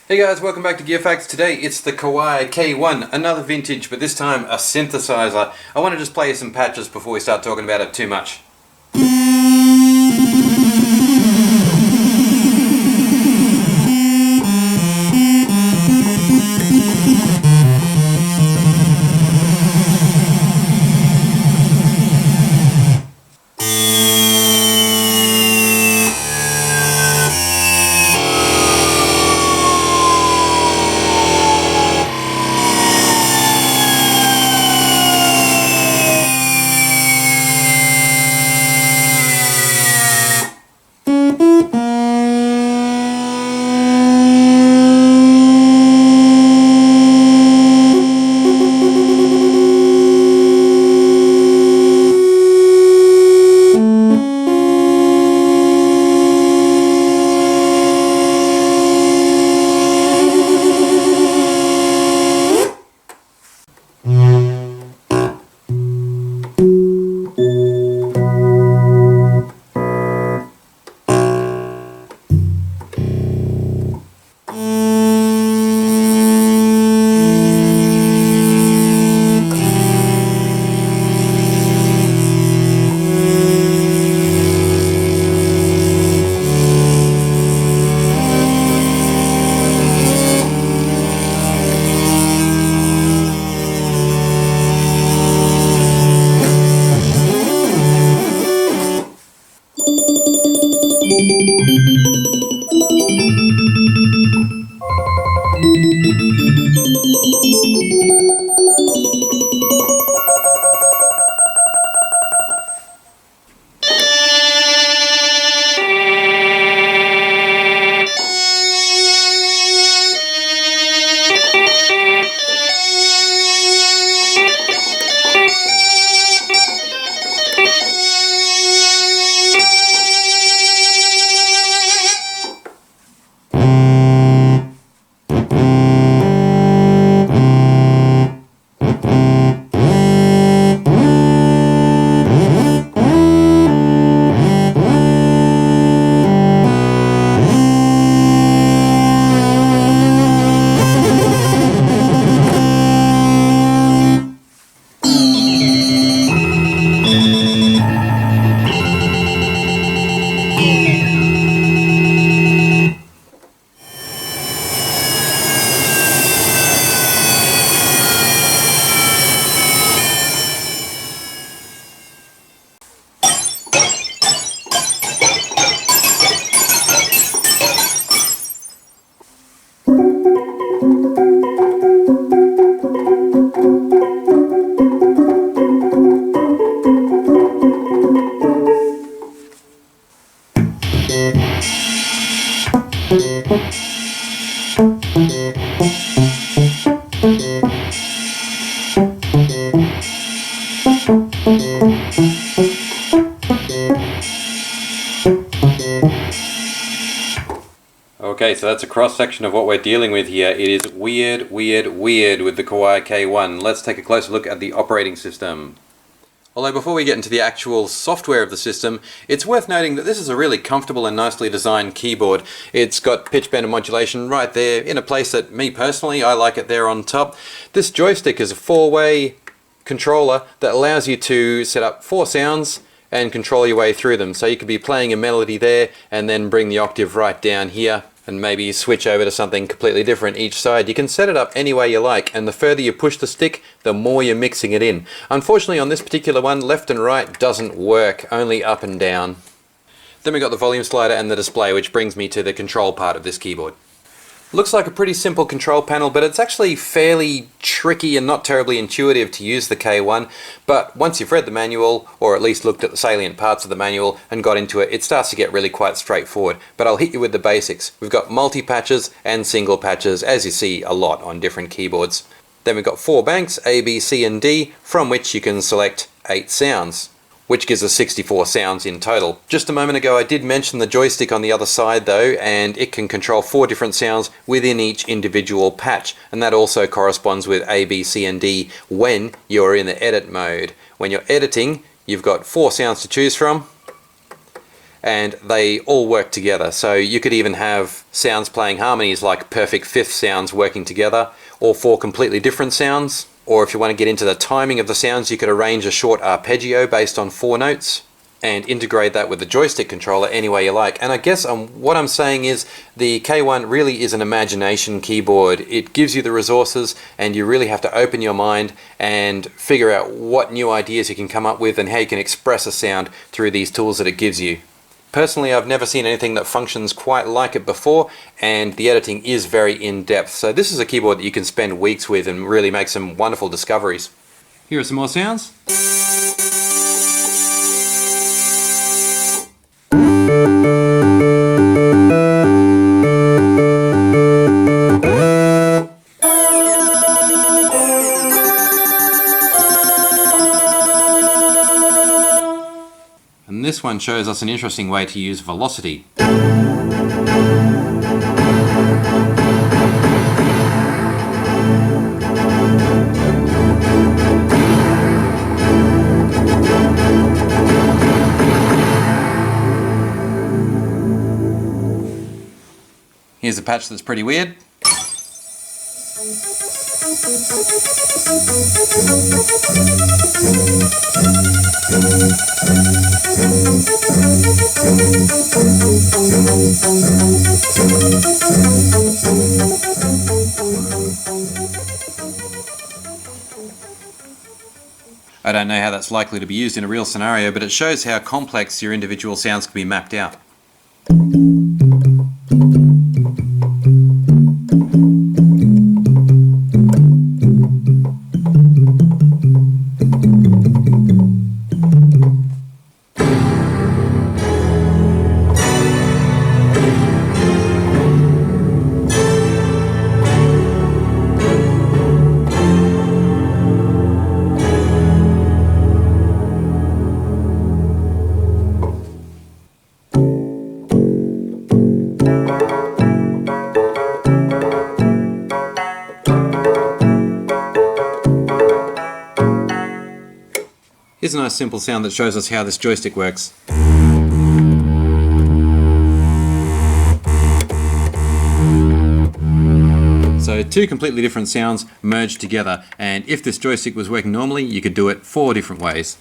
Hey guys, welcome back to Gear Facts. Today it's the Kawai K1, another vintage, but this time a synthesizer. I want to just play you some patches before we start talking about it too much. Okay, so that's a cross-section of what we're dealing with here. It is weird with the Kawai K1. Let's take a closer look at the operating system. Although before we get into the actual software of the system, it's worth noting that this is a really comfortable and nicely designed keyboard. It's got pitch bend and modulation right there in a place that, me personally, I like it there on top. This joystick is a four-way controller that allows you to set up 4 sounds and control your way through them. So you could be playing a melody there and then bring the octave right down here and maybe switch over to something completely different each side. You can set it up any way you like, and the further you push the stick, the more you're mixing it in. Unfortunately on this particular one, left and right doesn't work, only up and down. Then we've got the volume slider and the display, which brings me to the control part of this keyboard. Looks like a pretty simple control panel, but it's actually fairly tricky and not terribly intuitive to use the K1. But once you've read the manual, or at least looked at the salient parts of the manual and got into it, it starts to get really quite straightforward. But I'll hit you with the basics. We've got multi-patches and single patches, as you see a lot on different keyboards. Then we've got 4 banks, A, B, C and D, from which you can select 8 sounds, which gives us 64 sounds in total. Just a moment ago I did mention the joystick on the other side though, and it can control 4 different sounds within each individual patch, and that also corresponds with A, B, C and D when you're in the edit mode. When you're editing, you've got 4 sounds to choose from, and they all work together. So you could even have sounds playing harmonies like perfect fifth sounds working together, or 4 completely different sounds. Or if you want to get into the timing of the sounds, you could arrange a short arpeggio based on 4 notes and integrate that with the joystick controller any way you like. And I guess what I'm saying is the K1 really is an imagination keyboard. It gives you the resources, and you really have to open your mind and figure out what new ideas you can come up with and how you can express a sound through these tools that it gives you. Personally, I've never seen anything that functions quite like it before, and the editing is very in-depth. So this is a keyboard that you can spend weeks with and really make some wonderful discoveries. Here are some more sounds. And this one shows us an interesting way to use velocity. Here's a patch that's pretty weird. I don't know how that's likely to be used in a real scenario, but it shows how complex your individual sounds can be mapped out. Here's a nice simple sound that shows us how this joystick works. So 2 completely different sounds merged together, and if this joystick was working normally, you could do it 4 different ways.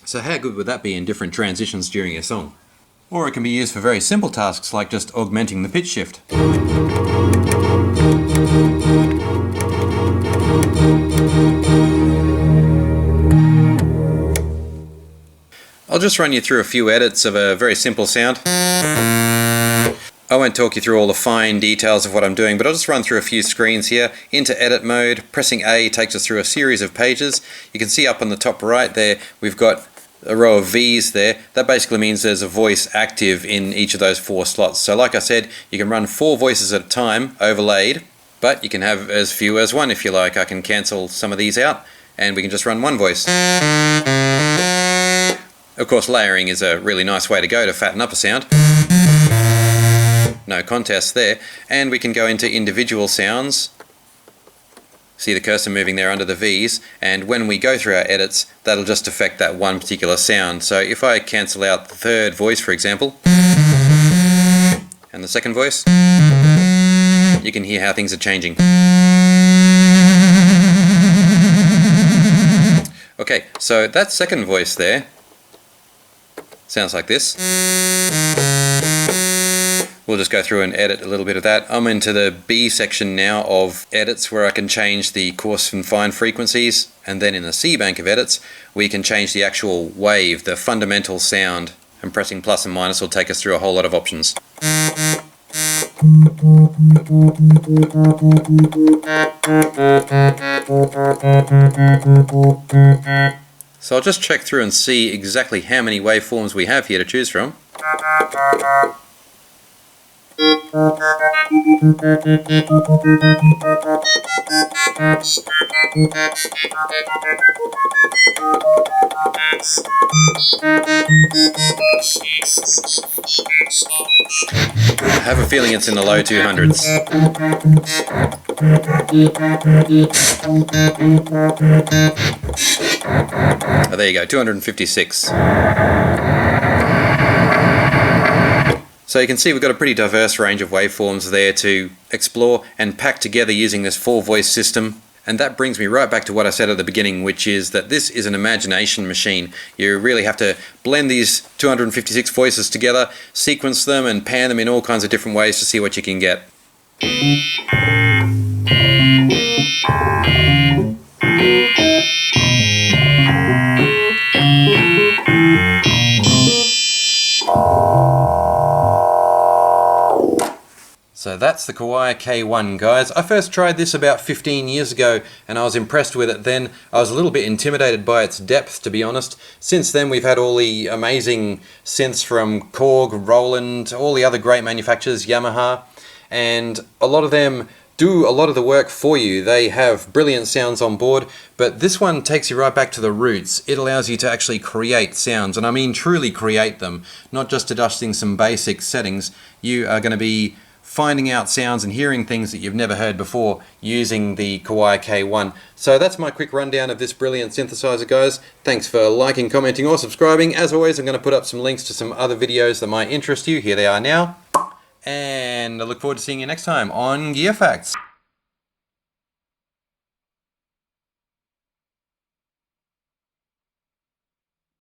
So how good would that be in different transitions during a song? Or it can be used for very simple tasks like just augmenting the pitch shift. I'll just run you through a few edits of a very simple sound. I won't talk you through all the fine details of what I'm doing, but I'll just run through a few screens here. Into edit mode, pressing A takes us through a series of pages. You can see up on the top right there, we've got a row of V's there. That basically means there's a voice active in each of those 4 slots. So like I said, you can run 4 voices at a time, overlaid, but you can have as few as 1 if you like. I can cancel some of these out, and we can just run 1 voice. Of course, layering is a really nice way to go to fatten up a sound. No contest there. And we can go into individual sounds. See the cursor moving there under the V's, and when we go through our edits, that'll just affect that one particular sound. So if I cancel out the 3rd voice, for example, and the 2nd voice, you can hear how things are changing. Okay, so that 2nd voice there sounds like this. We'll just go through and edit a little bit of that. I'm into the B section now of edits, where I can change the coarse and fine frequencies, and then in the C bank of edits we can change the actual wave, the fundamental sound, and pressing plus and minus will take us through a whole lot of options. So I'll just check through and see exactly how many waveforms we have here to choose from. I have a feeling it's in the low 200s. Oh, there you go, 256. So you can see we've got a pretty diverse range of waveforms there to explore and pack together using this 4-voice system. And that brings me right back to what I said at the beginning, which is that this is an imagination machine. You really have to blend these 256 voices together, sequence them and pan them in all kinds of different ways to see what you can get. So that's the Kawai K1, guys. I first tried this about 15 years ago and I was impressed with it then. I was a little bit intimidated by its depth, to be honest. Since then we've had all the amazing synths from Korg, Roland, all the other great manufacturers, Yamaha, and a lot of them do a lot of the work for you. They have brilliant sounds on board, but this one takes you right back to the roots. It allows you to actually create sounds, and I mean truly create them, not just adjusting some basic settings. You are going to be finding out sounds and hearing things that you've never heard before using the Kawai K1. So that's my quick rundown of this brilliant synthesizer, guys. Thanks for liking, commenting or subscribing. As always, I'm going to put up some links to some other videos that might interest you. Here they are now. And I look forward to seeing you next time on Gear Facts.